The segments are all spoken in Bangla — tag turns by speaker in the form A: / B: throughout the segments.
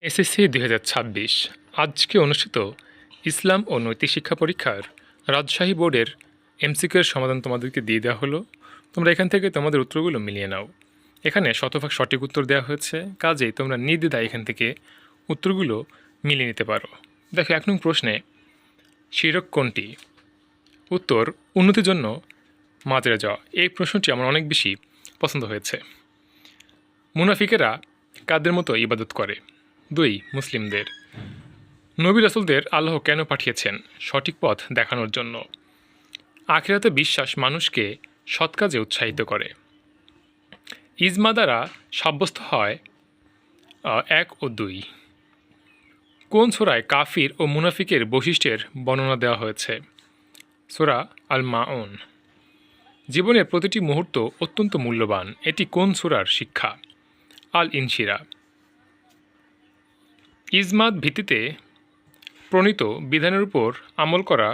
A: এসএসসি ২০২৬ আজকে অনুষ্ঠিত ইসলাম ও নৈতিক শিক্ষা পরীক্ষার রাজশাহী বোর্ডের এমসিকিউ এর সমাধান তোমাদেরকে দিয়ে দেওয়া হলো। তোমরা এখান থেকে তোমাদের উত্তরগুলো মিলিয়ে নাও। এখানে শতভাগ সঠিক উত্তর দেওয়া হয়েছে, কাজেই তোমরা নির্দ্বিধায় এখান থেকে উত্তরগুলো মিলিয়ে নিতে পারো। দেখো ১ নং প্রশ্নে শিরক কোনটি? উত্তর উন্নতির জন্য মাজারে যাওয়া। এই প্রশ্নটি আমার অনেক বেশি পছন্দ হয়েছে। মুনাফিকেরা কাদের মতো ইবাদত করে? ২ মুসলিমদের। নবী রাসূলদের আল্লাহ কেন পাঠিয়েছেন? সঠিক পথ দেখানোর জন্য। আখিরাতে বিশ্বাস মানুষকে সৎ কাজে উৎসাহিত করে। ইজমা দ্বারা সাব্যস্ত হয় ১ ও ২। কোন সূরায় কাফির ও মুনাফিকের বৈশিষ্ট্যের বর্ণনা দেওয়া হয়েছে? সূরা আল মাউন। জীবনের প্রতিটি মুহূর্ত অত্যন্ত মূল্যবান। এটি কোন সূরার শিক্ষা? আল ইনশিরা। ইজমাত ভিত্তিতে প্রণীত বিধানের উপর আমল করা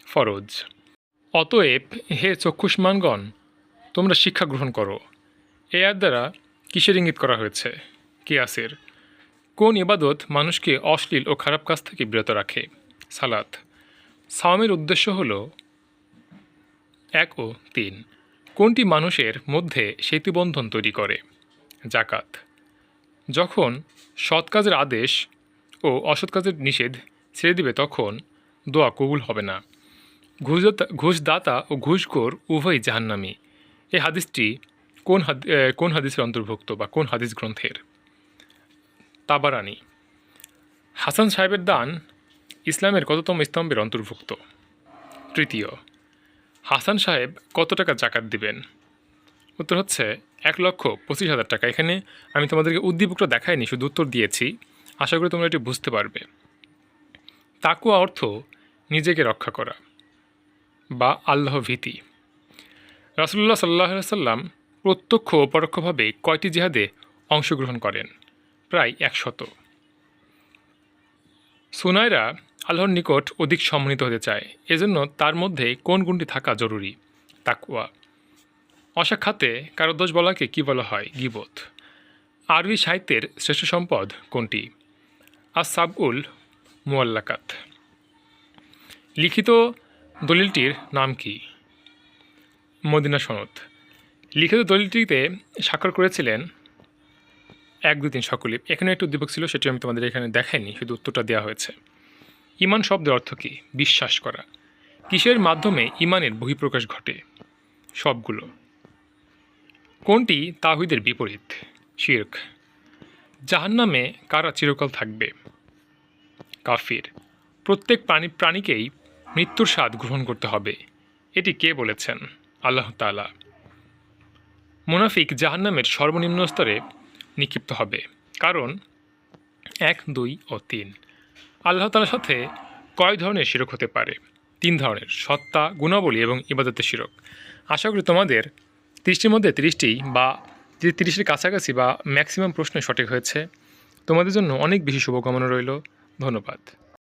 A: ফরজ। অতএব হে চক্ষুষ্মানগণ, তোমরা শিক্ষা গ্রহণ করো। এ আয়াত দ্বারা কিসের ইঙ্গিত করা হয়েছে? কিয়াসের। কোন ইবাদত মানুষকে অশ্লীল ও খারাপ কাজ থেকে বিরত রাখে? সালাত। সাওমের উদ্দেশ্য হল ১ ও ৩। কোনটি মানুষের মধ্যে সেতুবন্ধন তৈরি করে? জাকাত। যখন সৎ কাজের আদেশ ও অসৎ কাজের নিষেধ ছেড়ে দিবে তখন দোয়া কবুল হবে না। ঘুষদাতা ও ঘুষখোর উভয়ই জাহান্নামী। এই হাদিসটি কোন হাদিসের অন্তর্ভুক্ত বা কোন হাদিস গ্রন্থের? তাবারানি। হাসান সাহেবের দান ইসলামের কততম স্তম্ভের অন্তর্ভুক্ত? তৃতীয়। হাসান সাহেব কত টাকা জাকাত দিবেন? উত্তর হচ্ছে ১,২৫,০০০ টাকা। এখানে আমি তোমাদেরকে উদ্দীপকটা দেখাইনি, শুধু উত্তর দিয়েছি। আশা করি তোমরা এটি বুঝতে পারবে। তাকওয়া অর্থ নিজেকে রক্ষা করা বা আল্লাহ ভীতি। রাসূলুল্লাহ সাল্লাল্লাহু আলাইহি ওয়াসাল্লাম প্রত্যক্ষ ও পরোক্ষভাবে কয়টি জিহাদে অংশগ্রহণ করেন? প্রায় ১০০। সুনায়রা আল্লাহর নিকট অধিক সম্মানিত হতে চায়, এজন্য তার মধ্যে কোন গুণটি থাকা জরুরি? তাকওয়া। অসাক্ষাতে কারো দোষ বলাকে কী বলা হয়? গীবত। আরবি সাহিত্যের শ্রেষ্ঠ সম্পদ কোনটি? আস-সাবউল মুআল্লাকাত। লিখিত দলিলটির নাম কি? মদিনা সনদ। লিখিত দলিলটিতে স্বাক্ষর করেছিলেন ১, ২, ৩ সকলেই। এখানে একটু উদ্দীপক ছিল, সেটি আমি তোমাদের এখানে দেখাইনি, শুধু উত্তরটা দেওয়া হয়েছে। ঈমান শব্দের অর্থ কী? বিশ্বাস করা। কিসের মাধ্যমে ঈমানের বহিঃপ্রকাশ ঘটে? সবগুলো। কোনটি তাওহীদের বিপরীত? শিরক। জাহান্নামে কারা চিরকাল থাকবে? কাফির। প্রত্যেক প্রাণীকেই মৃত্যুর স্বাদ গ্রহণ করতে হবে, এটি কে বলেছেন? আল্লাহ তাআলা। মুনাফিক জাহান্নামের সর্বনিম্ন স্তরে নিক্ষিপ্ত হবে, কারণ ১, ২ ও ৩। আল্লাহ তাআলার সাথে কয় ধরনের শিরক হতে পারে? ৩ ধরনের: সত্তা, গুণাবলী এবং ইবাদতের শিরক। আশা করি তোমাদের ৩০টির মধ্যে ৩০টি বা ৩০-এর কাছাকাছি বা ম্যাক্সিমাম প্রশ্ন সঠিক হয়েছে। তোমাদের জন্য অনেক বেশি শুভকামনা রইল। ধন্যবাদ।